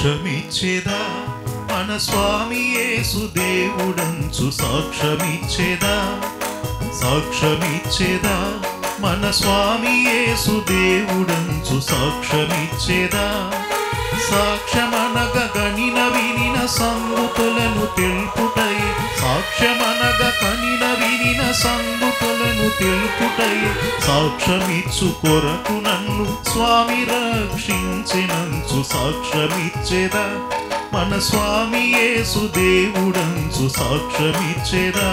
సాక్ష్యమిచ్చేదా మన స్వామి యేసు దేవుడంచు సాక్ష్యమిచ్చేదా సాక్ష్యమిచ్చేదా మన స్వామి యేసు దేవుడంచు సాక్ష్యమిచ్చేదా సాక్ష్యమనగ గనిన వినిన సంగతులను తెలుపుటై సాక్ష్యమనగ కనిన వినిన సంగతులను తెలుపుటై సాక్ష్యమిచ్చు కొరకు నన్ను స్వామి రక్షించినంచు సాక్ష్యమిచ్చేదా మన స్వామి యేసు దేవుడంచు సాక్ష్యమిచ్చేదా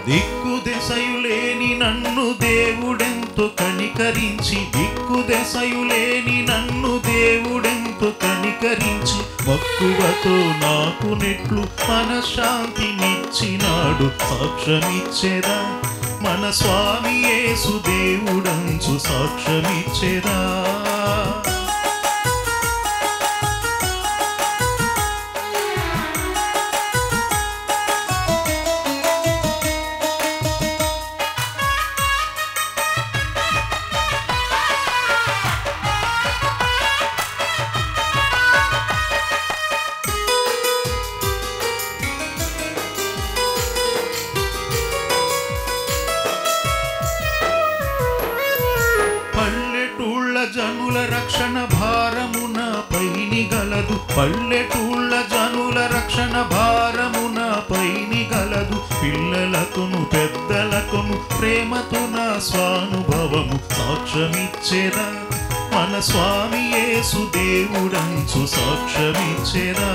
దిక్కుదెసయులేని నన్ను దేవుడెంతో కనికరించి దిక్కుదెసయులేని నన్ను దేవుడెంతో కనికరించి మక్కువతో నాకు నెట్లు మనశ్శాంతినిచ్చినాడు సాక్ష్యమిచ్చేదా మన స్వామి యేసు దేవుడంచు సాక్ష్యమిచ్చేదా జనుల రక్షణ భారమున పైని గలదు పల్లెటూళ్ళ జనుల రక్షణ భారమున పైని గలదు పిల్లలకును పెద్దలకును ప్రేమతో నా స్వానుభవము సాక్ష్యమిచ్చేదా మన స్వామి యేసు దేవుడంచు సాక్ష్యమిచ్చేదా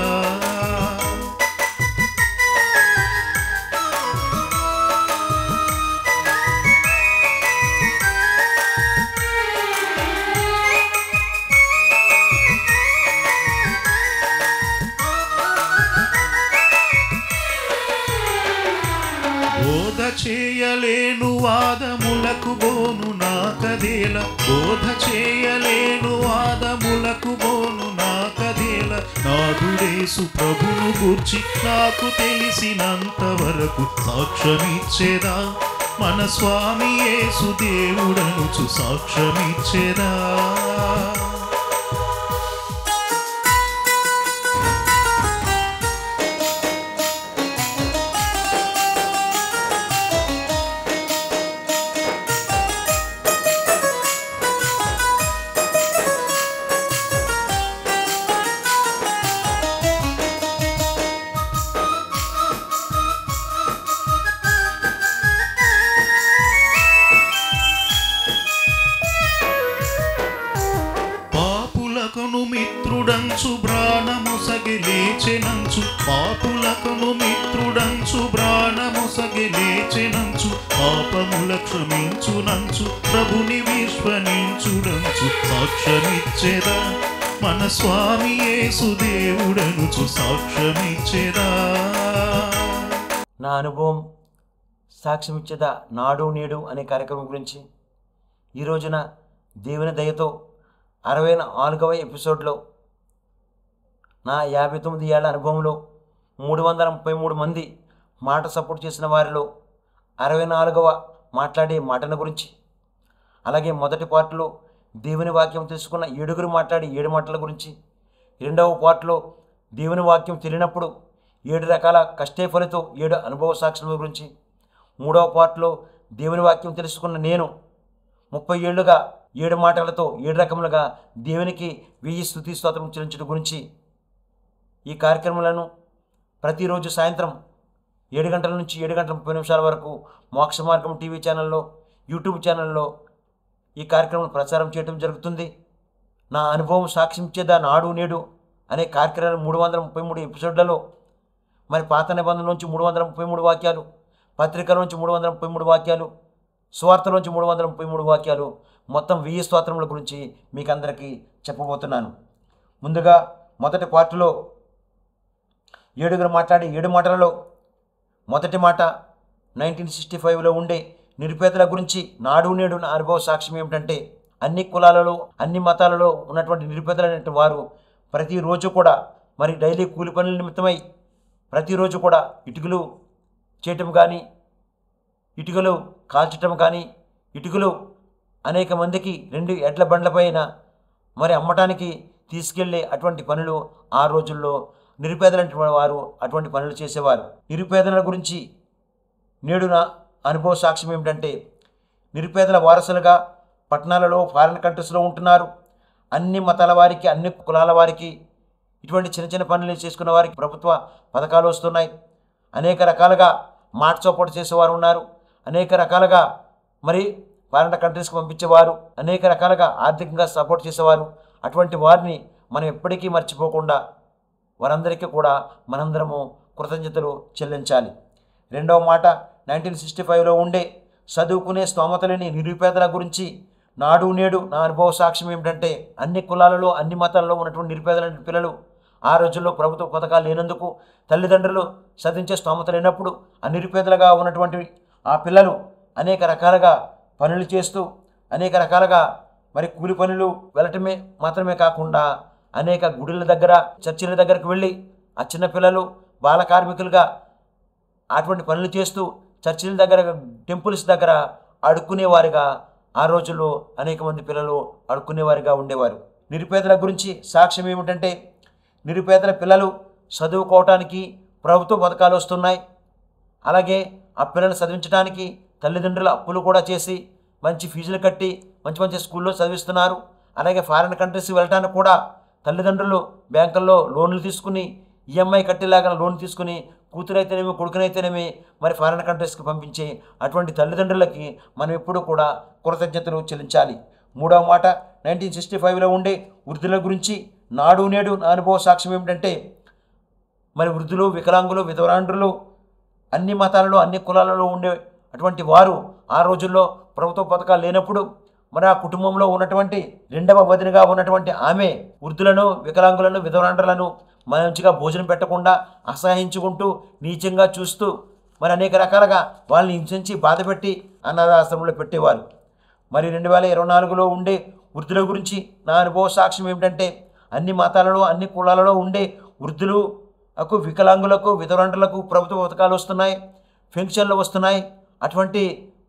బోధ చేయలేను వాదములకు బోను నాకదేల బోధ చేయలేను వాదములకు బోను నాకదేల నాదుడేసు ప్రభును గూర్చి నాకు తెలిసినంత వరకు సాక్ష్యమిచ్చేదా మన స్వామి యేసు దేవుడనుచు సాక్ష్యమిచ్చేదా పాపులకును మిత్రుడంచు ప్రాణముసగి లేచెనంచు పాపులకును మిత్రుడంచు ప్రాణముసగి లేచెనంచు పాపముల క్షమించునంచు ప్రభుని విశ్వసించుడంచు సాక్ష్యమిచ్చేదా మన స్వామి యేసు దేవుడనుచు సాక్ష్యమిచ్చేదా నా అనుభవం సాక్ష్యమిచ్చేదా నాడు నేడు అనే కార్యక్రమం గురించి ఈ రోజున దేవుని దయతో 64వ ఎపిసోడ్లో నా 59 ఏళ్ల అనుభవంలో 333 మంది మాట సపోర్ట్ చేసిన వారిలో 64వ మాట్లాడే మాటల గురించి అలాగే మొదటి పార్ట్లో దేవుని వాక్యం తెలుసుకున్న 7గురు మాట్లాడే 7 మాటల గురించి రెండవ పార్ట్లో దేవుని వాక్యం తెలియనప్పుడు 7 రకాల కష్టే ఫలితో 7 అనుభవ సాక్ష్యాల గురించి మూడవ పార్ట్లో దేవుని వాక్యం తెలుసుకున్న నేను 30 ఏళ్లుగా 7 మాటలతో 7 రకములుగా దేవునికి 1000 స్తుతి స్తోత్రం చెల్లించడం గురించి ఈ కార్యక్రమాలను ప్రతిరోజు సాయంత్రం 7 గంటల నుంచి 7 గంటల 30 నిమిషాల వరకు మోక్ష మార్గం టీవీ ఛానల్లో యూట్యూబ్ ఛానల్లో ఈ కార్యక్రమం ప్రచారం చేయడం జరుగుతుంది. నా అనుభవం సాక్ష్యమిచ్చేదా నాడు నేడు అనే కార్యక్రమం 333 ఎపిసోడ్లలో మరి పాత నిబంధనల నుంచి 333 వాక్యాలు, పత్రికల నుంచి 333 వాక్యాలు, స్వార్థల నుంచి 333 వాక్యాలు, మొత్తం 1000 స్తోత్రముల గురించి మీకు అందరికీ చెప్పబోతున్నాను. ముందుగా మొదటి పార్టులో 7గురు మాట్లాడే 7 మాటలలో మొదటి మాట 1965లో ఉండే నిరుపేదల గురించి నాడు నేడు నా అనుభవ సాక్ష్యం ఏమిటంటే అన్ని కులాలలో అన్ని మతాలలో ఉన్నటువంటి నిరుపేదలైన వారు ప్రతిరోజు కూడా మరి డైలీ కూలి పనుల నిమిత్తమై ప్రతిరోజు కూడా ఇటుకలు చేయటం కానీ ఇటుకలు కాల్చటం కానీ ఇటుకలు అనేక మందికి 2 ఎడ్ల బండ్లపైన మరి అమ్మటానికి తీసుకెళ్లే అటువంటి పనులు ఆ రోజుల్లో నిరుపేదలైన వారు అటువంటి పనులు చేసేవారు. నిరుపేదల గురించి నేడు నా అనుభవ సాక్ష్యం ఏమిటంటే నిరుపేదల వారసులుగా పట్టణాలలో ఫారిన్ కంట్రీస్లో ఉంటున్నారు. అన్ని మతాల వారికి అన్ని కులాల వారికి ఇటువంటి చిన్న చిన్న పనులు చేసుకున్న వారికి ప్రభుత్వ పథకాలు వస్తున్నాయి. అనేక రకాలుగా మాట సపోర్ట్ చేసేవారు ఉన్నారు. అనేక రకాలుగా మరి ఫారిన్ కంట్రీస్కి పంపించేవారు, అనేక రకాలుగా ఆర్థికంగా సపోర్ట్ చేసేవారు. అటువంటి వారిని మనం ఎప్పటికీ మర్చిపోకుండా వారందరికీ కూడా మనందరము కృతజ్ఞతలు చెల్లించాలి. రెండవ మాట 1965లో ఉండే చదువుకునే స్తోమత లేని నిరుపేదల గురించి నాడు నేడు నా అనుభవ సాక్ష్యం ఏమిటంటే అన్ని కులాలలో అన్ని మతాలలో ఉన్నటువంటి నిరుపేదలైన పిల్లలు ఆ రోజుల్లో ప్రభుత్వ పథకాలు లేనందుకు తల్లిదండ్రులు చదివించే స్తోమత లేనప్పుడు ఆ నిరుపేదలుగా ఉన్నటువంటి ఆ పిల్లలు అనేక రకాలుగా పనులు చేస్తూ అనేక రకాలుగా మరి కూలి పనులు వెళ్ళటమే మాత్రమే కాకుండా అనేక గుడుల దగ్గర చర్చిల దగ్గరకు వెళ్ళి ఆ చిన్నపిల్లలు బాల కార్మికులుగా అటువంటి పనులు చేస్తూ చర్చిల దగ్గర టెంపుల్స్ దగ్గర అడుక్కునేవారుగా ఆ రోజుల్లో అనేక మంది పిల్లలు అడుక్కునేవారుగా ఉండేవారు. నిరుపేదల గురించి సాక్ష్యం ఏమిటంటే నిరుపేదల పిల్లలు చదువుకోవటానికి ప్రభుత్వ పథకాలు వస్తున్నాయి. అలాగే ఆ పిల్లలు చదివించడానికి తల్లిదండ్రుల అప్పులు కూడా చేసి మంచి ఫీజులు కట్టి మంచి మంచి స్కూల్లో చదివిస్తున్నారు. అలాగే ఫారిన్ కంట్రీస్కి వెళ్ళడానికి కూడా తల్లిదండ్రులు బ్యాంకుల్లో లోన్లు తీసుకుని ఈఎంఐ కట్టేలాగా లోన్ తీసుకుని కూతురైతేనేమి కొడుకునైతేనేమి మరి ఫారిన్ కంట్రీస్కి పంపించే అటువంటి తల్లిదండ్రులకి మనం ఎప్పుడూ కూడా కృతజ్ఞతలు చెల్లించాలి. మూడవ మాట 1965లో ఉండే వృద్ధుల గురించి నాడు నేడు నా అనుభవ సాక్ష్యం ఏమిటంటే మరి వృద్ధులు వికలాంగులు విధవరాండ్రులు అన్ని మతాలలో అన్ని కులాలలో ఉండే అటువంటి వారు ఆ రోజుల్లో ప్రభుత్వ పథకాలు లేనప్పుడు మరి ఆ కుటుంబంలో ఉన్నటువంటి రెండవ వదినగా ఉన్నటువంటి ఆమె వృద్ధులను వికలాంగులను విధవరాండ్రులను మంచిగా భోజనం పెట్టకుండా అసహించుకుంటూ నీచంగా చూస్తూ మరి అనేక రకాలుగా వాళ్ళని హింసించి బాధపెట్టి అనాథాశ్రమంలో పెట్టేవారు. మరి 2024లో ఉండే వృద్ధుల గురించి నా అనుభవ సాక్ష్యం ఏమిటంటే అన్ని మతాలలో అన్ని కులాలలో ఉండే వృద్ధులకు వికలాంగులకు విధవరాండ్రులకు ప్రభుత్వ పథకాలు వస్తున్నాయి, పెన్షన్లు వస్తున్నాయి. అటువంటి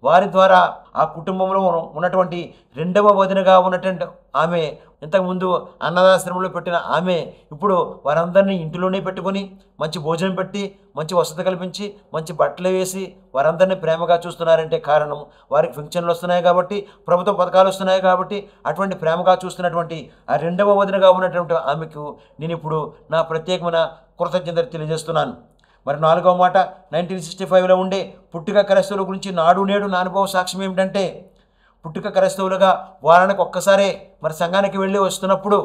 వారి ద్వారా ఆ కుటుంబంలో ఉన్నటువంటి రెండవ వదినగా ఉన్నటువంటి ఆమె ఇంతకుముందు అన్నదాశ్రమంలో పెట్టిన ఆమె ఇప్పుడు వారందరినీ ఇంటిలోనే పెట్టుకొని మంచి భోజనం పెట్టి మంచి వసతి కల్పించి మంచి బట్టలు వేసి వారందరినీ ప్రేమగా చూస్తున్నారంటే కారణం వారికి పెన్షన్లు వస్తున్నాయి కాబట్టి ప్రభుత్వ పథకాలు వస్తున్నాయి కాబట్టి అటువంటి ప్రేమగా చూస్తున్నటువంటి ఆ రెండవ వదినగా ఉన్నటువంటి ఆమెకు నేను ఇప్పుడు నా ప్రత్యేకమైన కృతజ్ఞతలు తెలియజేస్తున్నాను. మరి నాలుగవ మాట 1965లో ఉండే పుట్టుక క్రైస్తవుల గురించి నాడు నేడు నా అనుభవ సాక్ష్యం ఏమిటంటే పుట్టుక క్రైస్తవులుగా వారానికి ఒక్కసారే మరి సంఘానికి వెళ్ళి వస్తున్నప్పుడు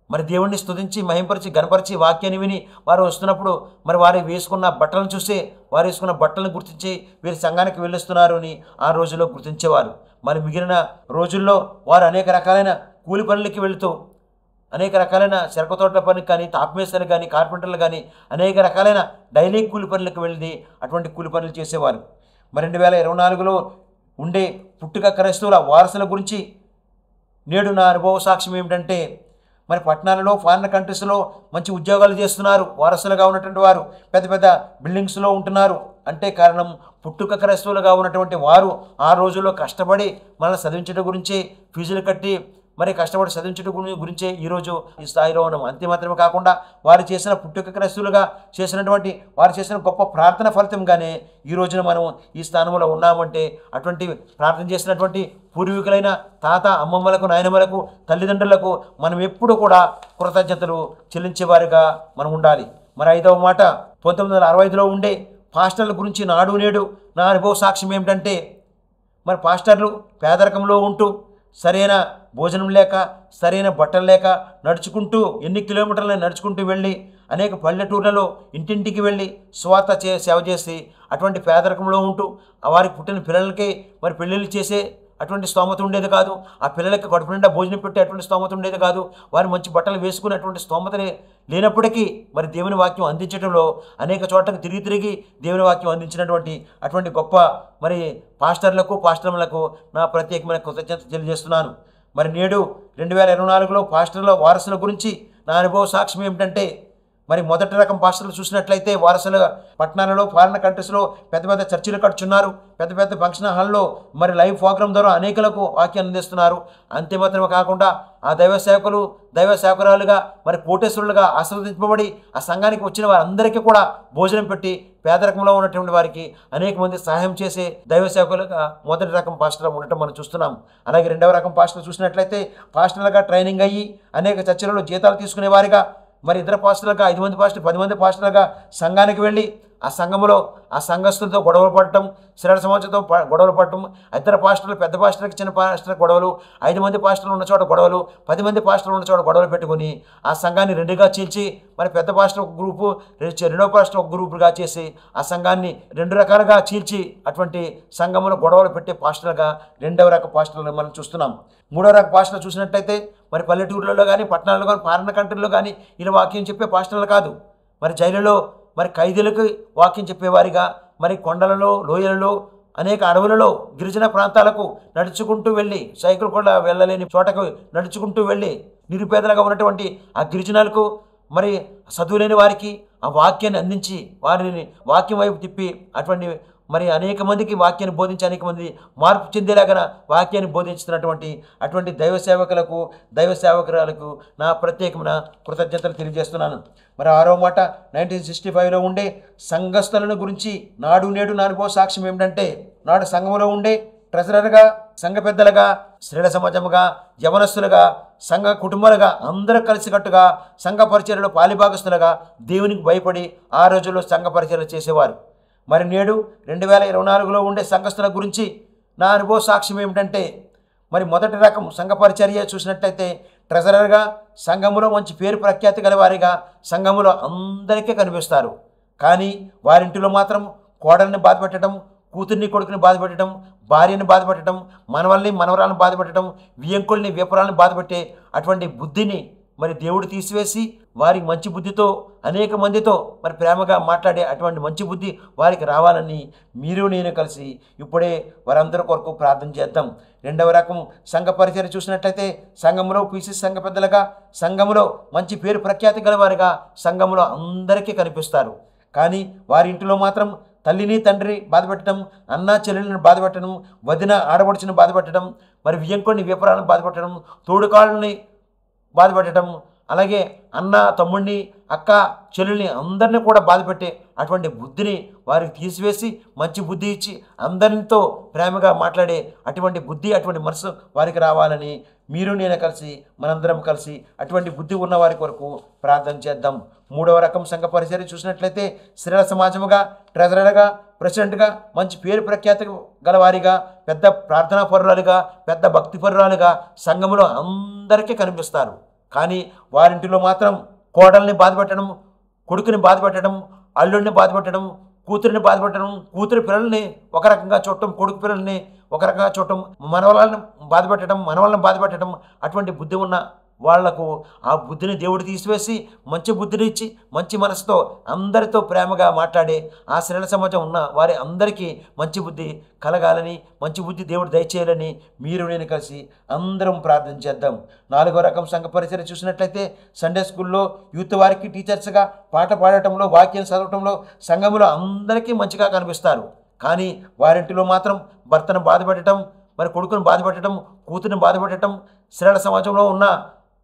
మరి దేవుణ్ణి స్తుతించి మహింపరిచి గణపరిచి వాక్యాన్ని విని వారు వస్తున్నప్పుడు మరి వారు వేసుకున్న బట్టలను చూసి వారు వేసుకున్న బట్టలను గుర్తించి వీరు సంఘానికి వెళ్ళొస్తున్నారు అని ఆ రోజుల్లో గుర్తించేవారు. మరి మిగిలిన రోజుల్లో వారు అనేక రకాలైన కూలి పనులకి వెళుతూ అనేక రకాలైన చెరక తోటల పనికి కానీ తాపమేస్తలు కానీ కార్పెంటర్లు కానీ అనేక రకాలైన డైలీ కూలి పనులకు వెళ్ళి అటువంటి కూలి పనులు చేసేవారు. మరి 2024లో ఉండే పుట్టుక క్రైస్తవుల వారసుల గురించి నేడు నా అనుభవ సాక్ష్యం ఏమిటంటే మరి పట్టణాలలో ఫారిన్ కంట్రీస్లో మంచి ఉద్యోగాలు చేస్తున్నారు. వారసులుగా ఉన్నటువంటి వారు పెద్ద పెద్ద బిల్డింగ్స్లో ఉంటున్నారు. అంటే కారణం పుట్టుక క్రైస్తవులుగా ఉన్నటువంటి వారు ఆ రోజుల్లో కష్టపడి మనల్ని చదివించడం గురించి ఫీజులు కట్టి మరి కష్టపడి చదివించడం గురించే ఈరోజు ఈ స్థాయిలో ఉన్నాం. అంతే మాత్రమే కాకుండా వారు చేసిన పుట్టుక క్రైస్తవులుగా చేసినటువంటి వారు చేసిన గొప్ప ప్రార్థన ఫలితంగానే ఈ రోజున మనం ఈ స్థానంలో ఉన్నామంటే అటువంటి ప్రార్థన చేసినటువంటి పూర్వీకులైన తాత అమ్మమ్మలకు నాయనమ్మలకు తల్లిదండ్రులకు మనం ఎప్పుడు కూడా కృతజ్ఞతలు చెల్లించేవారుగా మనం ఉండాలి. మరి ఐదవ మాట 1965లో ఉండే పాస్టర్ల గురించి నాడు నేడు నా అనుభవ సాక్ష్యం ఏమిటంటే మరి పాస్టర్లు పేదరికంలో ఉంటూ సరైన భోజనం లేక సరైన బట్టలు లేక నడుచుకుంటూ ఎన్ని కిలోమీటర్లను నడుచుకుంటూ వెళ్ళి అనేక పల్లెటూర్లలో ఇంటింటికి వెళ్ళి స్వార్థ సేవ చేసి అటువంటి పేదరికంలో ఉంటూ వారికి పుట్టిన పిల్లలకి మరి పెళ్ళిళ్ళు చేసే అటువంటి స్తోమత ఉండేది కాదు. ఆ పిల్లలకి కడుపు నిండా భోజనం పెట్టే అటువంటి స్తోమత ఉండేది కాదు. వారు మంచి బట్టలు వేసుకునే అటువంటి స్తోమతని లేనప్పటికీ మరి దేవుని వాక్యం అందించడంలో అనేక చోట్లకు తిరిగి తిరిగి దేవుని వాక్యం అందించినటువంటి అటువంటి గొప్ప మరి పాస్టర్లకు నా ప్రత్యేకమైన కృతజ్ఞత తెలియజేస్తున్నాను. మరి నేడు 2024లో పాస్టర్ల వారసుల గురించి నా అనుభవ సాక్ష్యం ఏమిటంటే, మరి మొదటి రకం పాస్టర్లు చూసినట్లయితే వారసుల పట్టణాలలో ఫారిన్ కంట్రీస్లో పెద్ద పెద్ద చర్చిలు కట్టుచున్నారు, పెద్ద పెద్ద ఫంక్షన్ హాల్లో మరి లైవ్ ప్రోగ్రాం ద్వారా అనేకులకు వాక్యాన్ని అందిస్తున్నారు. అంతే మాత్రమే కాకుండా ఆ దైవ సేవకురాలుగా మరి కోటేశ్వరులుగా ఆశీర్వదించబడి ఆ సంఘానికి వచ్చిన వారందరికీ కూడా భోజనం పెట్టి పేదరికంలో ఉన్నటువంటి వారికి అనేక మంది సహాయం చేసే దైవ సేవకులుగా మొదటి రకం పాస్టర్లు ఉండటం మనం చూస్తున్నాం. అలాగే రెండవ రకం పాస్టర్లు చూసినట్లయితే పాస్టర్లుగా ట్రైనింగ్ అయ్యి అనేక చర్చలలో జీతాలు తీసుకునే వారిగా మరి ఇద్దరు పాస్టర్లుగా 5 మంది పాస్టర్లు 10 మంది పాస్టర్లుగా సంఘానికి వెళ్ళి ఆ సంఘంలో ఆ సంఘస్థులతో గొడవలు పడటం, శ్రేణ సమాజంతో గొడవలు పడటం, ఇద్దరు పాస్టర్లు పెద్ద పాస్టర్కి చిన్న పాస్టర్ గొడవలు, 5 మంది పాస్టర్లు ఉన్న చోట గొడవలు, 10 మంది పాస్టర్లు ఉన్న చోట గొడవలు పెట్టుకుని ఆ సంఘాన్ని రెండుగా చీల్చి మరి పెద్ద పాస్టర్ ఒక గ్రూపు, రెండో పాస్టర్ ఒక గ్రూపుగా చేసి ఆ సంఘాన్ని 2 రకాలుగా చీల్చి అటువంటి సంఘంలో గొడవలు పెట్టే పాస్టర్లుగా రెండవ రకం పాస్టర్లను మనం చూస్తున్నాం. మూడో రకం పాస్టర్లు చూసినట్టయితే మరి పల్లెటూరులలో కానీ పట్టణాల్లో కానీ ఫారిన్ కంట్రీలో కానీ ఇలా వాక్యం చెప్పే పాస్టర్లు కాదు, మరి జైలులో మరి ఖైదీలకు వాక్యం చెప్పేవారిగా మరి కొండలలో లోయలలో అనేక అడవులలో గిరిజన ప్రాంతాలకు నడుచుకుంటూ వెళ్ళి సైకిల్ కూడా వెళ్ళలేని చోటకు నడుచుకుంటూ వెళ్ళి నిరుపేదలుగా ఉన్నటువంటి ఆ గిరిజనులకు మరి చదువులేని వారికి ఆ వాక్యాన్ని అందించి వారిని వాక్యం వైపు తిప్పి అటువంటి మరి అనేక మందికి వాక్యాన్ని బోధించి అనేక మంది మార్పు చెందేలాగా వాక్యాన్ని బోధించుతున్నటువంటి అటువంటి దైవ సేవకురాలకు నా ప్రత్యేకమైన కృతజ్ఞతలు తెలియజేస్తున్నాను. మరి ఆరో మాట 1965లో ఉండే సంఘస్థులను గురించి నాడు నేడు నా అనుభవ సాక్ష్యం ఏమిటంటే, నాడు సంఘంలో ఉండే ట్రెజరర్గా, సంఘ పెద్దలుగా, స్త్రీల సమాజముగా, యవనస్తులుగా, సంఘ కుటుంబాలుగా అందరూ కలిసికట్టుగా సంఘ పరిచర్యలో పాలిభాగస్తులుగా దేవునికి భయపడి ఆ రోజుల్లో సంఘ పరిచర్యలు చేసేవారు. మరి నేడు 2024లో ఉండే సంఘస్థుల గురించి నా అనుభవ సాక్ష్యం ఏమిటంటే, మరి మొదటి రకం సంఘ పరిచర్య చూసినట్లయితే ట్రెజరర్గా సంఘములో మంచి పేరు ప్రఖ్యాతి గల వారిగా సంఘములో అందరికీ కనిపిస్తారు. కానీ వారింటిలో మాత్రం కోడల్ని బాధపెట్టడం, కూతుర్ని కొడుకుని బాధపెట్టడం, భార్యని బాధపెట్టడం, మనవరాలను బాధపెట్టడం, వియంకుల్ని విపరాలను బాధపెట్టే అటువంటి బుద్ధిని మరి దేవుడు తీసివేసి వారి మంచి బుద్ధితో అనేక మందితో మరి ప్రేమగా మాట్లాడే అటువంటి మంచి బుద్ధి వారికి రావాలని మీరు నేను కలిసి ఇప్పుడే వారందరి కొరకు ప్రార్థన చేద్దాం. రెండవ రకం సంఘ పరిచర్య చూసినట్లయితే సంఘంలో పీసీ సంఘ పెద్దలుగా సంఘంలో మంచి పేరు ప్రఖ్యాతి గలవారిగా సంఘంలో అందరికీ కనిపిస్తారు. కానీ వారి ఇంటిలో మాత్రం తల్లిని తండ్రి బాధపెట్టడం, అన్న చెల్లెలను బాధపెట్టడం, వదిన ఆడబడుచుని బాధపెట్టడం, మరి వియంకుడిని విపరాలను బాధపెట్టడం, తోడుకాళ్ళని బాధపెట్టడం, అలాగే అన్న తమ్ముడిని అక్క చెల్లుల్ని అందరినీ కూడా బాధపెట్టే అటువంటి బుద్ధిని వారికి తీసివేసి మంచి బుద్ధి ఇచ్చి అందరితో ప్రేమగా మాట్లాడే అటువంటి బుద్ధి అటువంటి మనసు వారికి రావాలని మీరు నేను కలిసి మనందరం కలిసి అటువంటి బుద్ధి ఉన్న వారి కొరకు ప్రార్థన చేద్దాం. మూడవ రకం సంఘ పరిచర్య చూసినట్లయితే స్త్రీల సమాజముగా, ట్రెజరర్గా, ప్రెసిడెంట్గా మంచి పేరు ప్రఖ్యాతి గలవారిగా, పెద్ద ప్రార్థనా పరురాలుగా, పెద్ద భక్తి పరురాలుగా సంఘములో అందరికీ కనిపిస్తారు. కానీ వారింటిలో మాత్రం కోడల్ని బాధపెట్టడం, కొడుకుని బాధపెట్టడం, అల్లుడిని బాధపెట్టడం, కూతురిని బాధపెట్టడం, కూతురి పిల్లల్ని ఒక రకంగా చూడటం, కొడుకు పిల్లల్ని ఒక రకంగా చూడటం, మనవళ్ళని బాధపెట్టడం అటువంటి బుద్ధి ఉన్న వాళ్లకు ఆ బుద్ధిని దేవుడు తీసివేసి మంచి బుద్ధిని ఇచ్చి మంచి మనసుతో అందరితో ప్రేమగా మాట్లాడే ఆ శ్రేణ సమాజం ఉన్న వారి అందరికీ మంచి బుద్ధి కలగాలని, మంచి బుద్ధి దేవుడు దయచేయాలని మీరు నేను కలిసి అందరం ప్రార్థన చేద్దాం. నాలుగో రకం సంఘ పరిచర్య చూసినట్లయితే సండే స్కూల్లో యూత్ వారికి టీచర్స్గా పాట పాడటంలో, వాక్యం చదవటంలో సంఘంలో అందరికీ మంచిగా కనిపిస్తారు. కానీ వారింటిలో మాత్రం భర్తను బాధపెట్టడం, మరి కొడుకును బాధపెట్టడం, కూతురిని బాధపెట్టడం, శ్రేణ సమాజంలో ఉన్న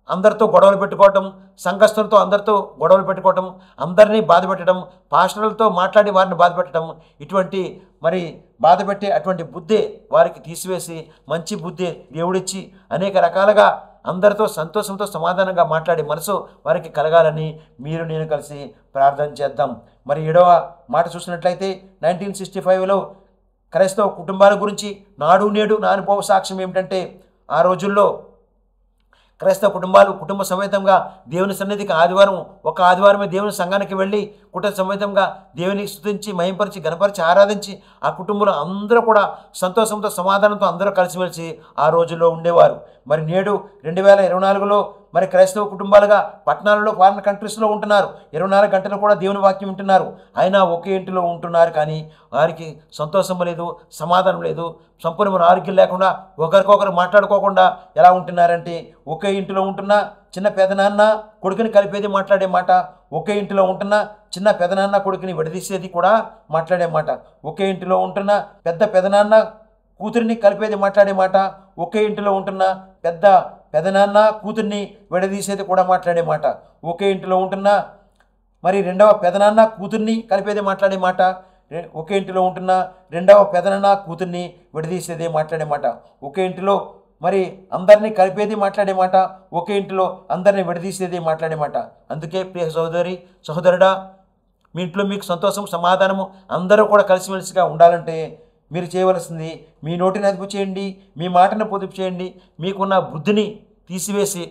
అందరితో గొడవలు పెట్టుకోవటం, సంఘస్థులతో అందరితో గొడవలు పెట్టుకోవటం, అందరినీ బాధపెట్టడం, పాస్టర్లతో మాట్లాడి వారిని బాధపెట్టడం, ఇటువంటి మరి బాధపెట్టే అటువంటి బుద్ధి వారికి తీసివేసి మంచి బుద్ధి దేవుడిచ్చి అనేక రకాలుగా అందరితో సంతోషంతో సమాధానంగా మాట్లాడే మనసు వారికి కలగాలని మీరు నేను కలిసి ప్రార్థన చేద్దాం. మరి 7వ మాట చూసినట్లయితే 1965లో క్రైస్తవ కుటుంబాల గురించి నాడు నేడు నా అనుభవ సాక్ష్యం ఏమిటంటే, ఆ రోజుల్లో క్రైస్తవ కుటుంబాలు కుటుంబ సమేతంగా దేవుని సన్నిధికి ఒక ఆదివారమే దేవుని సంఘానికి వెళ్ళి కుటుంబ సమేతంగా దేవుని స్తుతించి మహింపరిచి గణపరిచి ఆరాధించి ఆ కుటుంబంలో అందరూ కూడా సంతోషంతో సమాధానంతో అందరూ కలిసిమెలిసి ఆ రోజుల్లో ఉండేవారు. మరి నేడు 2024లో మరి క్రైస్తవ కుటుంబాలుగా పట్టణాలలో ఫారిన్ కంట్రీస్లో ఉంటున్నారు, 24 గంటలు కూడా దేవుని వాక్యం వింటున్నారు, అయినా ఒకే ఇంటిలో ఉంటున్నారు. కానీ వారికి సంతోషం లేదు, సమాధానం లేదు, సంపూర్ణమైన ఆరోగ్యం లేకుండా ఒకరికొకరు మాట్లాడుకోకుండా ఎలా ఉంటున్నారంటే, ఒకే ఇంటిలో ఉంటున్న చిన్న పెదనాన్న కొడుకుని కలిపేది మాట్లాడే మాట, ఒకే ఇంటిలో ఉంటున్న చిన్న పెదనాన్న కొడుకుని విడదీసేది కూడా మాట్లాడే మాట, ఒకే ఇంటిలో ఉంటున్న పెద్ద పెదనాన్న కూతురిని కలిపేది మాట్లాడే మాట, ఒకే ఇంటిలో ఉంటున్న పెదనాన్న కూతుర్ని విడదీసేది కూడా మాట్లాడే మాట, ఒకే ఇంటిలో ఉంటున్న మరి రెండవ పెదనాన్న కూతుర్ని కలిపేది మాట్లాడే మాట, ఒకే ఇంటిలో ఉంటున్న రెండవ పెదనాన్న కూతుర్ని విడదీసేది మాట్లాడే మాట, ఒకే ఇంటిలో మరి అందరినీ కలిపేది మాట్లాడే మాట, ఒకే ఇంటిలో అందరినీ విడదీసేది మాట్లాడే మాట. అందుకే ప్రియ సహోదరి సహోదరుడా, మీ ఇంట్లో మీకు సంతోషం సమాధానము అందరూ కూడా కలిసిమెలిసిగా ఉండాలంటే మీరు చేయవలసింది మీ నోటిని అదుపు చేయండి, మీ మాటను పొదుపు చేయండి, మీకున్న బుద్ధిని తీసివేసి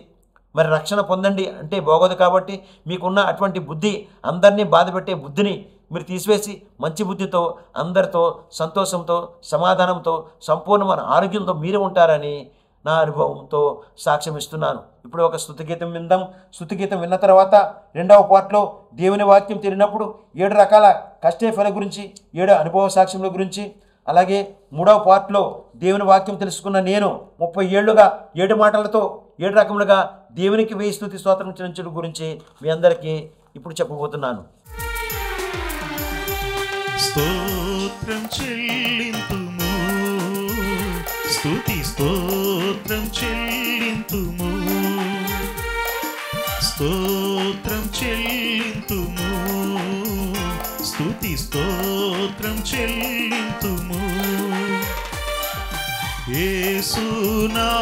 మరి రక్షణ పొందండి అంటే బాగోదు. కాబట్టి మీకున్న అటువంటి బుద్ధి, అందరినీ బాధపెట్టే బుద్ధిని మీరు తీసివేసి మంచి బుద్ధితో అందరితో సంతోషంతో సమాధానంతో సంపూర్ణమైన ఆరోగ్యంతో మీరే ఉంటారని నా అనుభవంతో సాక్ష్యం ఇస్తున్నాను. ఇప్పుడు ఒక స్తుతిగీతం విందాం. స్తుతిగీతం విన్న తర్వాత రెండవ పార్ట్లో దేవుని వాక్యం తెలియనప్పుడు 7 రకాల కష్టఫల గురించి, 7 అనుభవ సాక్ష్యముల గురించి, అలాగే మూడవ పార్ట్లో దేవుని వాక్యం తెలుసుకున్న నేను 30 ఏళ్లుగా 7 మాటలతో 7 రకములుగా దేవునికి 1000 స్తుతి స్తోత్రం చెల్లించడం గురించి మీ అందరికీ ఇప్పుడు చెప్పబోతున్నాను. స్తోత్రం చెల్లింతుము, స్తుతి స్తోత్రం చెల్లింతుము, స్తోత్రం చెల్లింతుము, స్తుతి స్తోత్రం చెల్లింతుము. యేసునాథుని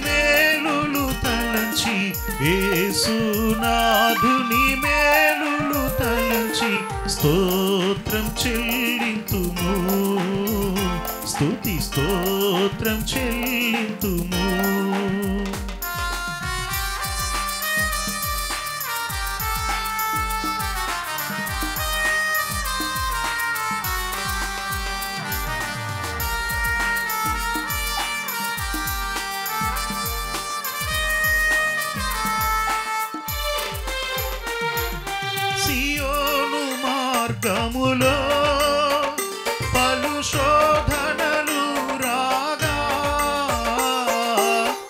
మేలులు తలంచి, యేసునాథుని మేలులు తలంచి స్తోత్రం చెల్లింతుము, స్తుతి స్తోత్రం చెల్లింతుము. సియోను మార్గములో పలు శోధనలు రాగా,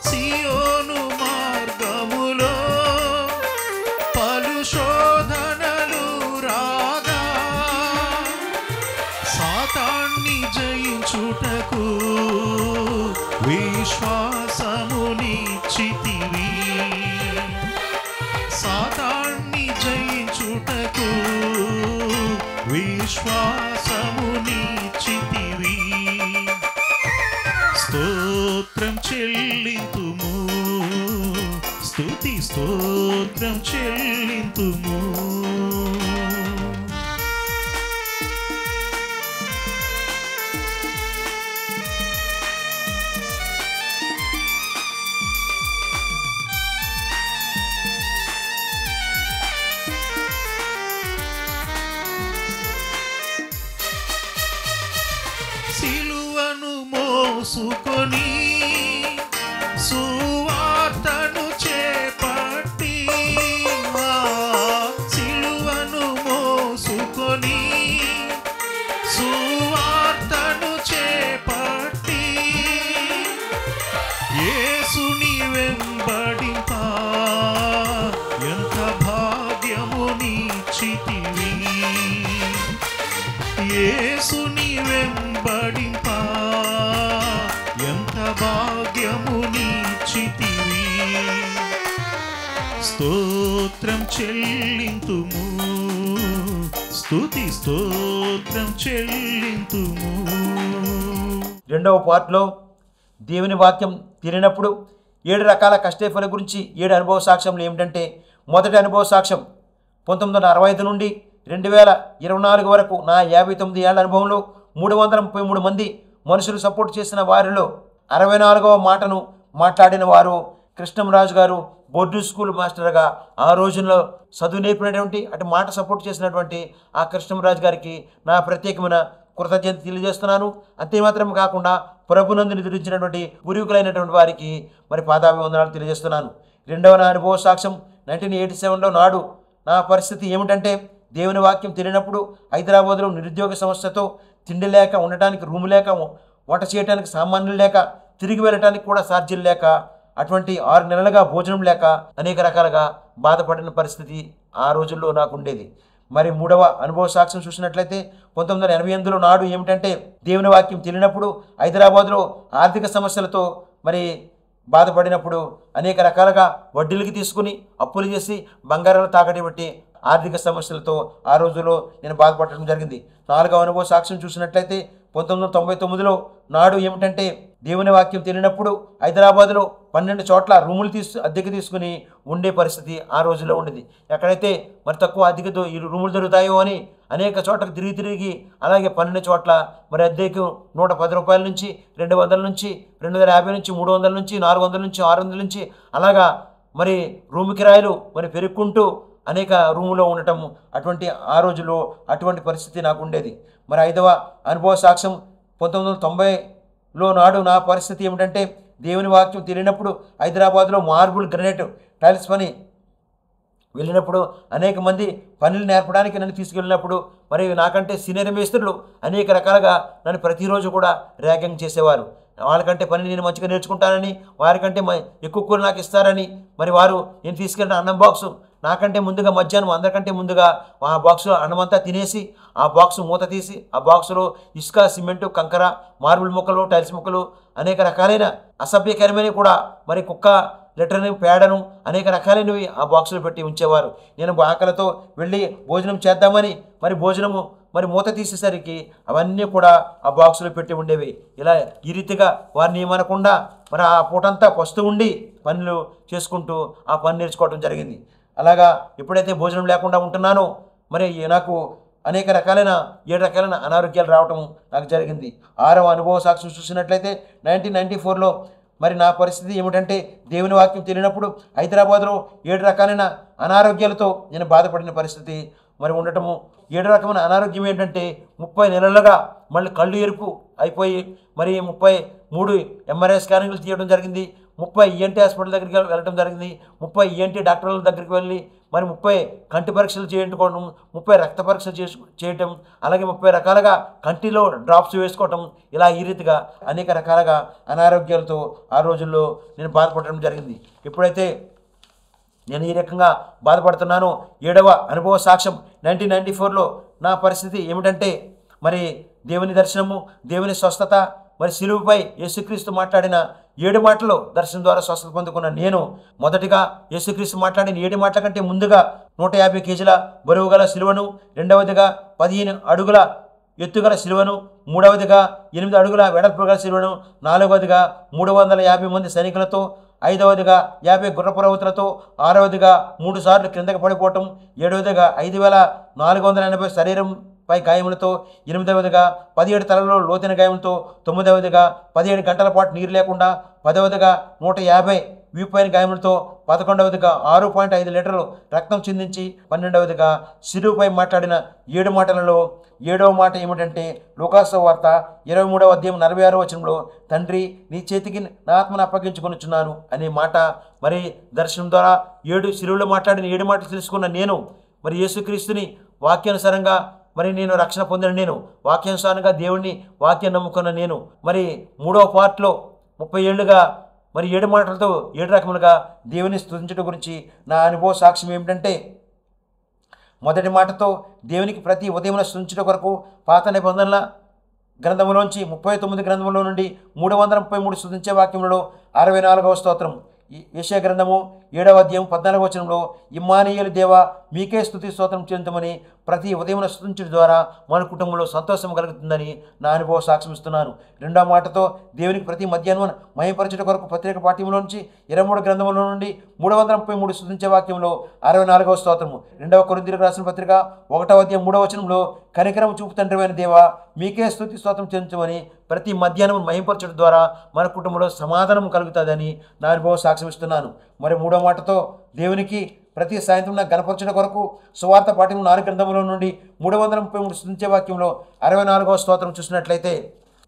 సియోను మార్గములో పలు శోధనలు రాగా, సాతాన్ని జయించుటకు విశ్వాసమునిచ్చితివి, సాతాన్ని జయించుటకు విశ్వాసమునిచ్చితివి. స్తోత్రం చెల్లింతుము, స్తుతి స్తోత్రం చెల్లింతుము. సిలువను మోసుకొని సువార్తను చేపట్టి, సిలువను మోసుకొని సువార్తను చేపట్టి, యేసుని వెంబడింప ఎంత భాగ్యమునిచ్చితివి, యేసుని వెంబడింప ఎంత భాగ్యమునిచ్చితివి. స్తోత్రం చెల్లింతుము, స్తుతి స్తోత్రం చెల్లింతుము. రెండవ పార్ట్లో దేవుని వాక్యం తీరినప్పుడు 7 రకాల కష్టఫల గురించి 7 అనుభవ సాక్ష్యములు ఏమిటంటే, మొదటి అనుభవ సాక్ష్యం 1965 నుండి 2024 వరకు నా 59 ఏళ్ల అనుభవంలో 333 మంది మనుషులు సపోర్ట్ చేసిన వారిలో 64వ మాటను మాట్లాడిన వారు కృష్ణంరాజు గారు. బోర్డు స్కూల్ మాస్టర్గా ఆ రోజుల్లో చదువు నేర్పినటువంటి అటు మాట సపోర్ట్ చేసినటువంటి ఆ కృష్ణంరాజు గారికి నా ప్రత్యేకమైన కృతజ్ఞత తెలియజేస్తున్నాను. అంతే మాత్రం కాకుండా ప్రభునందు నిద్రించినటువంటి పూర్వీకులైనటువంటి వారికి మరి పాదాభివందనాలు తెలియజేస్తున్నాను. రెండవ నా అనుభవ సాక్ష్యం 1987లో నాడు నా పరిస్థితి ఏమిటంటే దేవుని వాక్యం తెలియనప్పుడు హైదరాబాద్లో నిరుద్యోగ సమస్యతో తిండి లేక, ఉండటానికి రూము లేక, వంట చేయడానికి సామాన్యులు లేక, తిరిగి వెళ్ళటానికి కూడా సాధ్యం లేక, అటువంటి 6 నెలలుగా భోజనం లేక అనేక రకాలుగా బాధపడిన పరిస్థితి ఆ రోజుల్లో నాకు ఉండేది. మరి మూడవ అనుభవ సాక్ష్యం చూసినట్లయితే 1988లో నాడు ఏమిటంటే దేవుని వాక్యం తెలియనప్పుడు హైదరాబాద్లో ఆర్థిక సమస్యలతో మరి బాధపడినప్పుడు అనేక రకాలుగా వడ్డీలకి తీసుకుని అప్పులు చేసి బంగారాలు తాకటి పెట్టి ఆర్థిక సమస్యలతో ఆ రోజుల్లో నేను బాధపడటం జరిగింది. నాలుగవ అనుభవ సాక్ష్యం చూసినట్లయితే 1999లో నాడు ఏమిటంటే దేవుని వాక్యం తెలియనప్పుడు హైదరాబాద్లో 12 చోట్ల రూములు అద్దెకి తీసుకుని ఉండే పరిస్థితి ఆ రోజుల్లో ఉండేది. ఎక్కడైతే మరి తక్కువ అద్దెకు ఈ రూములు దొరుకుతాయో అని అనేక చోట్లకు తిరిగి అలాగే 12 చోట్ల మరి అద్దెకు 110 రూపాయల నుంచి 200 నుంచి 250 నుంచి 300 నుంచి 400 నుంచి 600 నుంచి అలాగా మరి రూము కిరాయిలు మరి పెరుగుకుంటూ అనేక రూములో ఉండటం అటువంటి ఆ రోజుల్లో అటువంటి పరిస్థితి నాకు ఉండేది. మరి ఐదవ అనుభవ సాక్ష్యం 1990లో నాడు నా పరిస్థితి ఏమిటంటే దేవుని వాక్యం తెలియనప్పుడు హైదరాబాద్లో మార్బుల్ గ్రనైట్ టైల్స్ పని వెళ్ళినప్పుడు అనేక మంది పనులు నేర్పడానికి నన్ను తీసుకెళ్ళినప్పుడు మరి నాకంటే సీనియర్ మేస్త్రులు అనేక రకాలుగా నన్ను ప్రతిరోజు కూడా ర్యాగింగ్ చేసేవారు. వాళ్ళకంటే పని నేను మంచిగా నేర్చుకుంటానని, వారికంటే ఎక్కువ కూర నాకు ఇస్తారని, మరి వారు నేను తీసుకెళ్ళిన అన్నం బాక్సు నాకంటే ముందుగా మధ్యాహ్నం అందరికంటే ముందుగా ఆ బాక్సులో అన్నమంతా తినేసి ఆ బాక్సు మూత తీసి ఆ బాక్సులో ఇసుక, సిమెంటు, కంకర, మార్బుల్ ముక్కలు, టైల్స్ ముక్కలు అనేక రకాలైన అసభ్యకరమైనవి కూడా మరి కుక్క లెటర్ని, పేడను అనేక రకాలైనవి ఆ బాక్సులో పెట్టి ఉంచేవారు. నేను ఆకలితో వెళ్ళి భోజనం చేద్దామని మరి భోజనము మరి మూత తీసేసరికి అవన్నీ కూడా ఆ బాక్సులో పెట్టి ఉండేవి. ఇలా ఈ రీతిగా వారిని ఏమనకుండా మరి ఆ పూటంతా పస్తూ ఉండి పనులు చేసుకుంటూ ఆ పని నేర్చుకోవడం జరిగింది. అలాగా ఎప్పుడైతే భోజనం లేకుండా ఉంటున్నానో మరి నాకు అనేక రకాలైన 7 రకాలైన అనారోగ్యాలు రావటం నాకు జరిగింది. ఆరవ అనుభవ సాక్ష్యం చూసినట్లయితే 1994లో మరి నా పరిస్థితి ఏమిటంటే దేవుని వాక్యం తెలియనప్పుడు హైదరాబాద్లో 7 రకాలైన అనారోగ్యాలతో నేను బాధపడిన పరిస్థితి మరి ఉండటము. 7 రకమైన అనారోగ్యం ఏంటంటే 30 నెలలుగా మళ్ళీ కళ్ళు ఎరుపు అయిపోయి మరి 33 MRI స్కానింగ్లు తీయడం జరిగింది. 30 ENT హాస్పిటల్ దగ్గరికి వెళ్ళడం జరిగింది. 30 ENT డాక్టర్ల దగ్గరికి వెళ్ళి మరి 30 కంటి పరీక్షలు చేయించుకోవడం, 30 రక్త పరీక్షలు చేయటం, అలాగే 30 రకాలుగా కంటిలో డ్రాప్స్ వేసుకోవటం, ఇలా ఈ రీతిగా అనేక రకాలుగా అనారోగ్యాలతో ఆ రోజుల్లో నేను బాధపడటం జరిగింది. ఎప్పుడైతే నేను ఈ రకంగా బాధపడుతున్నానో 7వ అనుభవ సాక్ష్యం 1994లో నా పరిస్థితి ఏమిటంటే మరి దేవుని దర్శనము, దేవుని స్వస్థత, మరి సిలువపై యేసుక్రీస్తు మాట్లాడిన 7 మాటలు దర్శనం ద్వారా స్వస్థత పొందుకున్న నేను మొదటిగా యేసుక్రీస్తు మాట్లాడిన 7 మాటల కంటే ముందుగా 150 కేజీల బరువు గల సిలువను, రెండవదిగా 15 అడుగుల ఎత్తుగల సిలువను, మూడవదిగా 8 అడుగుల వెడల్పు గల సిలువను, నాలుగవదిగా 350 మంది సైనికులతో, ఐదవదిగా 50 గుర్రపు రౌతులతో, ఆరవదిగా 3 సార్లు క్రిందకి పడిపోవటం, ఏడవదిగా 5480 శరీరంపై గాయములతో, ఎనిమిదవదిగా 17 తలలో లోతైన గాయములతో, తొమ్మిదవదిగా 17 గంటల పాటు నీరు లేకుండా, 10వదిగా 150 వీపైన గాయములతో, 11వదిగా 6.5 లీటర్లు రక్తం చిందించి, 12వదిగా సిలువపై మాట్లాడిన 7 మాటలలో 7వ మాట ఏమిటంటే లూకాసు వార్త 23వ అధ్యాయం 46వ వచనంలో తండ్రి నీ చేతికి నా ఆత్మను అప్పగించుకొనుచున్నాను అనే మాట మరి దర్శనం ద్వారా 7 సిలువలో మాట్లాడిన 7 మాటలు తెలుసుకున్న నేను మరి యేసుక్రీస్తుని వాక్యానుసారంగా మరి నేను రక్షణ పొందిన నేను వాక్యానుసారంగా దేవుణ్ణి వాక్యం నమ్ముకున్న నేను మరి 3వ పార్ట్లో 30 ఏళ్ళుగా మరి 7 మాటలతో 7 రకములుగా దేవుని స్తుతించడం గురించి నా అనుభవ సాక్ష్యం ఏమిటంటే మొదటి మాటతో దేవునికి ప్రతి ఉదయం స్తుతించడం కొరకు పాత నిబంధనల గ్రంథములోంచి 39 గ్రంథములో నుండి 333 స్తుతించే వాక్యములలో 64వ స్తోత్రం యెషయా గ్రంథము 7వ అధ్యాయం 14వ వచనంలో ఇమ్మానుయేలు దేవా మీకే స్తుతి స్తోత్రం చెందుమని ప్రతి ఉదయం స్తుతించడం ద్వారా మన కుటుంబంలో సంతోషం కలుగుతుందని నా అనుభవ సాక్ష్యం ఇస్తున్నాను. రెండవ మాటతో దేవునికి ప్రతి మధ్యాహ్నం మహిమపరచుట కొరకు పత్రిక పాఠ్యంలోంచి 23 గ్రంథముల నుండి 333 స్తుతించే వాక్యంలో 64వ స్తోత్రము. 2వ కొరింథీయులకు రాసిన పత్రిక 1వ అధ్యాయం 3వ వచనంలో కనికరం చూపు తండ్రివైన దేవా మీకే స్తుతి స్తోత్రం చెందుమని ప్రతి మధ్యాహ్నం మహిమపరచడం ద్వారా మన కుటుంబంలో సమాధానం కలుగుతుందని నా అనుభవ సాక్ష్యం ఇస్తున్నాను. మరి 3వ మాటతో దేవునికి ప్రతి సాయంత్రం గణపరచడం కొరకు సువార్త పాఠ్యం 4 గ్రంథముల నుండి 333 స్తుతించే వాక్యంలో 64వ స్తోత్రం చూసినట్లయితే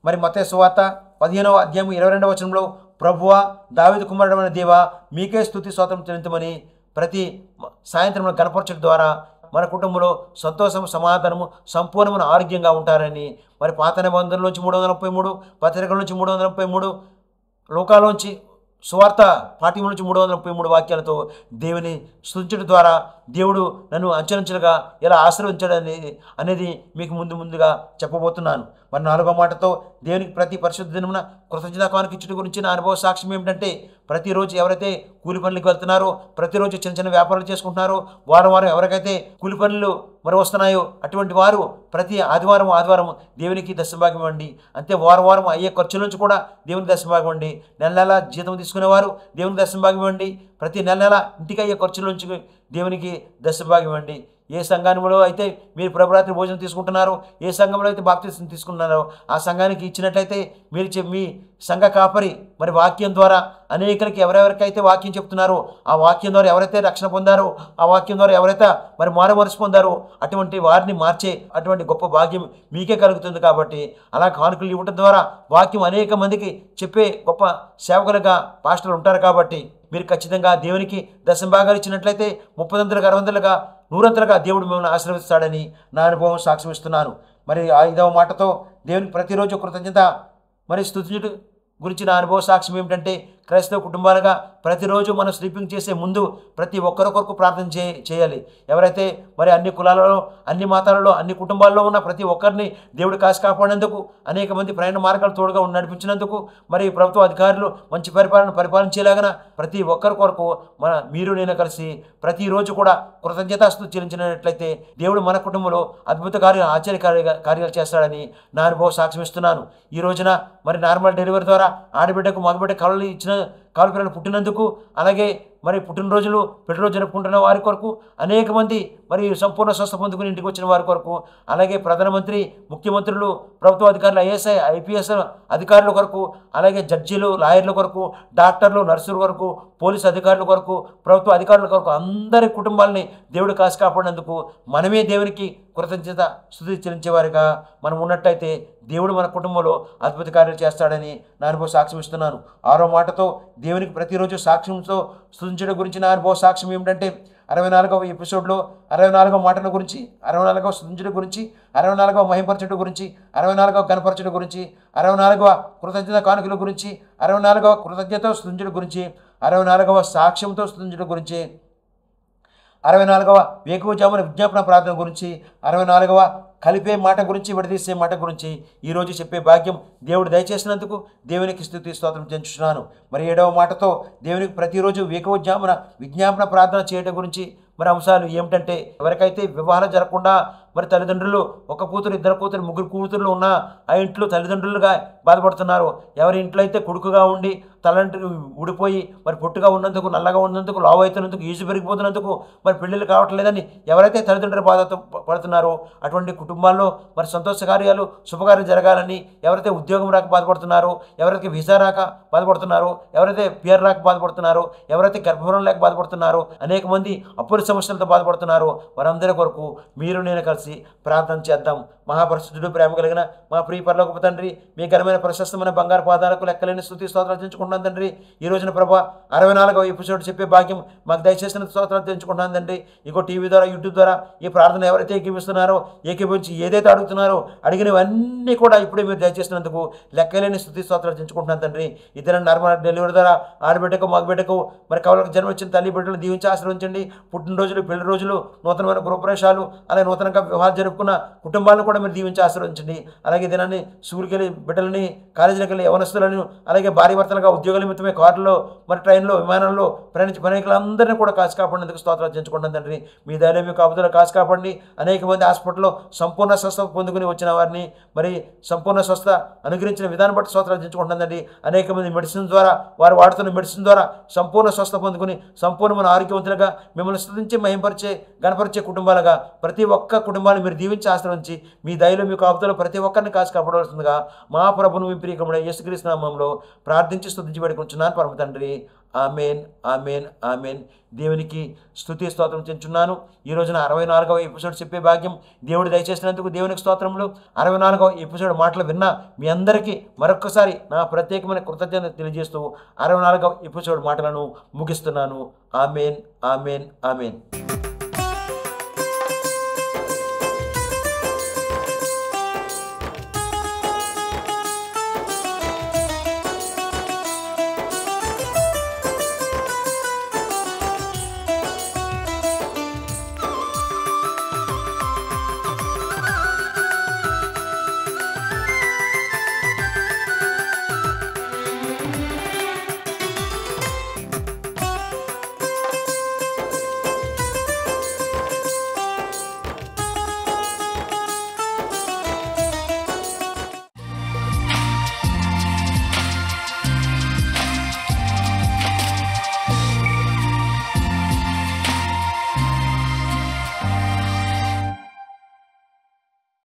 మరి మత్తయి సువార్త 15వ అధ్యాయం 22వ వచనంలో ప్రభువా, దావీదు కుమారుడైన దేవా, మీకే స్తుతి స్తోత్రం చెల్లించమని ప్రతి సాయంత్రం గణపరచడం ద్వారా మన కుటుంబంలో సంతోషం, సమాధానము, సంపూర్ణమైన ఆరోగ్యంగా ఉంటారని మరి పాత నిబంధనలోంచి 333, పత్రికల నుంచి 333, లోకాలోంచి సువార్త పాఠ్యం నుంచి 333 వాక్యాలతో దేవుని స్తుతించడం ద్వారా దేవుడు నన్ను అంచెలంచెలుగా ఎలా ఆశీర్వదించాడు అనేది మీకు ముందుగా చెప్పబోతున్నాను. మరి 4వ మాటతో దేవునికి ప్రతి పరిశుద్ధ దినమున కృతజ్ఞతా కానుక ఇచ్చడం గురించి నా అనుభవ సాక్ష్యం ఏమిటంటే, ప్రతిరోజు ఎవరైతే కూలి పనులకు వెళ్తున్నారో, ప్రతిరోజు చిన్న చిన్న వ్యాపారాలు చేసుకుంటున్నారో, వారం ఎవరికైతే కూలి పనులు మరి వస్తున్నాయో అటువంటి వారు ప్రతి ఆదివారం దేవునికి దశభాగం ఇవ్వండి. అంతే వారం అయ్యే ఖర్చుల నుంచి కూడా దేవునికి దశభాగం ఇవ్వండి. నెల జీతం తీసుకునేవారు దేవునికి దశభాగం ఇవ్వండి. ప్రతి నెల ఇంటికి అయ్యే ఖర్చుల నుంచి దేవునికి దశభాగం ఇవ్వండి. ఏ సంఘంలో అయితే మీరు ప్రభురాత్రి భోజనం తీసుకుంటున్నారో, ఏ సంఘంలో అయితే బాప్తిసం తీసుకుంటున్నారో ఆ సంఘానికి ఇచ్చినట్లయితే మీరు మీ సంఘ కాపరి మరి వాక్యం ద్వారా అనేకులకి ఎవరెవరికైతే వాక్యం చెప్తున్నారో, ఆ వాక్యం ద్వారా ఎవరైతే రక్షణ పొందారో, ఆ వాక్యం ద్వారా ఎవరైతే మరి మారుమనసు పొందారో అటువంటి వారిని మార్చే అటువంటి గొప్ప భాగ్యం మీకే కలుగుతుంది. కాబట్టి అలా కానుకలు ఇవ్వడం ద్వారా వాక్యం అనేక మందికి చెప్పే గొప్ప సేవకులుగా పాస్టర్లు ఉంటారు. కాబట్టి మీరు ఖచ్చితంగా దేవునికి దశభాగాలు ఇచ్చినట్లయితే 30 60 100 దేవుడు మిమ్మల్ని ఆశీర్వదిస్తాడని నా అనుభవం సాక్ష్యం ఇస్తున్నాను. మరి 5వ మాటతో దేవునికి ప్రతిరోజు కృతజ్ఞత మరి స్తుతించడం గురించి నా అనుభవ సాక్ష్యం ఏమిటంటే, క్రైస్తవ కుటుంబాలుగా ప్రతిరోజు మనం స్లీపింగ్ చేసే ముందు ప్రతి ఒక్కరొకరికి ప్రార్థన చేయాలి. ఎవరైతే మరి అన్ని కులాలలో, అన్ని మతాలలో, అన్ని కుటుంబాల్లో ఉన్న ప్రతి ఒక్కరిని దేవుడు కాసి కాపాడేందుకు, అనేక మంది ప్రయాణ మార్గాలు తోడుగా నడిపించినందుకు, మరి ప్రభుత్వ అధికారులు మంచి పరిపాలించేలాగా ప్రతి ఒక్కరి కొరకు మీరు నేను కలిసి ప్రతిరోజు కూడా కృతజ్ఞతాస్తుతి చెల్లించినట్లయితే దేవుడు మన కుటుంబంలో అద్భుత ఆశ్చర్య కార్యాలు చేస్తాడని నా అనుభవ సాక్ష్యం ఇస్తున్నాను. ఈ రోజున మరి నార్మల్ డెలివరీ ద్వారా ఆడబిడ్డకు మగబిడ్డ కళలు ఇచ్చిన కాలు పిల్లలు పుట్టినందుకు, అలాగే మరి పుట్టినరోజులు పెళ్లిరోజు జరుపుకుంటున్న వారి కొరకు, అనేక మంది మరి సంపూర్ణ స్వస్థ పొందుకుని ఇంటికి వచ్చిన వారి కొరకు, అలాగే ప్రధానమంత్రి, ముఖ్యమంత్రులు, ప్రభుత్వ అధికారులు, ఐఎస్ఐ IPS అధికారుల కొరకు, అలాగే జడ్జీలు, లాయర్ల కొరకు, డాక్టర్లు, నర్సుల కొరకు, పోలీసు అధికారుల కొరకు, ప్రభుత్వ అధికారుల కొరకు అందరి కుటుంబాలని దేవుడు కాసి కాపాడినందుకు మనమే దేవునికి కృతజ్ఞత స్తుతి చెల్లించేవారిగా మనం ఉన్నట్టయితే దేవుడు మన కుటుంబంలో అద్భుత కార్యాలు చేస్తాడని నా అనుభవ సాక్ష్యం ఇస్తున్నాను. 6వ మాటతో దేవునికి ప్రతిరోజు సాక్ష్యంతో స్తుతించడం గురించి నా అనుభవ సాక్ష్యం ఏమిటంటే, 64వ ఎపిసోడ్లో 64వ మాటల గురించి, 64వ స్తుతించడం గురించి, 64వ మహింపరచడం గురించి, 64వ కనపరచడం గురించి, 64వ కృతజ్ఞత కానుకల గురించి, 64వ కృతజ్ఞత స్తుతించడం గురించి, 64వ సాక్ష్యంతో స్తుతించడం గురించి, 64వ వేకువజామున విజ్ఞాపన ప్రార్థన గురించి, 64వ కలిపే మాట గురించి, విడదీసే మాట గురించి ఈరోజు చెప్పే భాగ్యం దేవుడు దయచేసినందుకు దేవునికి స్తుతి స్తోత్రం చెల్లించుతున్నాను. మరి 7వ మాటతో దేవునికి ప్రతిరోజు వేకువజామున విజ్ఞాపన ప్రార్థన చేయడం గురించి మరి అంశాలు ఏమిటంటే, ఎవరికైతే వివాహాలు జరగకుండా మరి తల్లిదండ్రులు, ఒక కూతురు, 2 కూతురు, 3 కూతుర్లు ఉన్న ఆ ఇంట్లో తల్లిదండ్రులుగా బాధపడుతున్నారు. ఎవరి ఇంట్లో అయితే కొడుకుగా ఉండి తలంటి ఊడిపోయి మరి పొట్టుగా ఉన్నందుకు, నల్లగా ఉన్నందుకు, లావు అవుతున్నందుకు, ఈజు పెరిగిపోతున్నందుకు మరి పెళ్ళిళ్ళు కావట్లేదని ఎవరైతే తల్లిదండ్రులు బాధతో పడుతున్నారో అటువంటి కుటుంబాల్లో మరి సంతోష కార్యాలు, శుభకార్యాలు జరగాలని, ఎవరైతే ఉద్యోగం రాక బాధపడుతున్నారో, ఎవరైతే వీసా రాక బాధపడుతున్నారో, ఎవరైతే పేరు రాక బాధపడుతున్నారో, ఎవరైతే గర్భవరం లేక బాధపడుతున్నారో, అనేక మంది అప్పుల సమస్యలతో బాధపడుతున్నారో వారందరి కొరకు మీరు నేను కలిసి ప్రార్థన చేద్దాం. మహాపరిశుద్ధుడు, ప్రేమ కలిగిన మా ప్రియ పరలోకపు తండ్రి, మీ ఘనమైన ప్రశస్తమైన బంగారు పాదాలకు లెక్కలేని స్తుతి స్తోత్రాలు తెంచుకుంటున్నాను తండ్రి. ఈ రోజున ప్రభా 64వ ఎపిసోడ్ చెప్పే భాగ్యం మాకు దయచేసిన స్తోత్రాలు తెంచుకుంటున్నాను తండ్రి. ఇంకో టీవీ ద్వారా, యూట్యూబ్ ద్వారా ఈ ప్రార్థన ఎవరైతే ఏకీపిస్తున్నారో, ఏకీపించి ఏదైతే అడుగుతున్నారో అడిగినవన్నీ కూడా ఇప్పుడే మీరు దయచేసినందుకు లెక్కలేని స్తుతి స్తోత్రాలు తెంచుకుంటున్నాను తండ్రి. ఇతర నార్మల్ డెలివరీ ద్వారా ఆడబిడ్డకు, మగబిడ్డకు మరి కవలకు జన్మొచ్చిన తల్లి బిడ్డలు దీవించి ఆశీర్వదించండి. పుట్టినరోజులు, పెళ్లి రోజులు, నూతనమైన గృహప్రవేశాలు, అలాగే నూతనంగా వివాహాలు జరుపుకున్న కుటుంబాలను కూడా మీరు దీవించి ఆశీర్వదించండి. అలాగే దినాన్ని స్కూల్కి వెళ్ళి బిడ్డలని, కాలేజీలకు వెళ్ళి యవనస్తులను, అలాగే భార్య భర్తలుగా ఉద్యోగాల నిమిత్తమే కారులో, మరి ట్రైన్లో, విమానంలో ప్రయాణించి పనికులందరినీ కూడా కాసి కాపాడినందుకు స్తోత్రాలు చెంచుకుంటాను తండ్రి. మీ దయలో మీ కాపుదలో కాసి కాపాడండి. అనేక మంది హాస్పిటల్లో సంపూర్ణ స్వస్థ పొందుకుని వచ్చిన వారిని మరి సంపూర్ణ స్వస్థ అనుగ్రహించిన విధానం బట్టి స్తోత్రాలు చెంచుకుంటుందండి. అనేక మంది మెడిసిన్ ద్వారా, వారు వాడుతున్న మెడిసిన్ ద్వారా సంపూర్ణ స్వస్థ పొందుకుని సంపూర్ణమైన ఆరోగ్యవంతులుగా మిమ్మల్ని స్తుతించి మహింపరిచే, గణపరిచే కుటుంబాలుగా ప్రతి ఒక్క కుటుంబాన్ని మీరు దీవించి ఆశ్రయించి మీ దయలో మీ కాపుదలో ప్రతి ఒక్కరిని కాసి కాపాడవలసిందిగా మా ప్రభువును మీ ప్రియకముడైన యేసుక్రీస్తు నామములో ప్రార్థించి స్తుతించి వేడుకొంచున్నాను పరమ తండ్రి. Amen amen amen. దేవునికి స్తుతి స్తోత్రం చెంచున్నాను. ఈ రోజున 64వ ఎపిసోడ్ చెప్పే భాగ్యం దేవుడు దయచేసినందుకు దేవునికి స్తోత్రములు. 64వ ఎపిసోడ్ మాటలు విన్న మీ అందరికీ మరొక్కసారి నా ప్రత్యేకమైన కృతజ్ఞత తెలియజేస్తూ 64వ ఎపిసోడ్ మాటలను ముగిస్తున్నాను. Amen amen amen.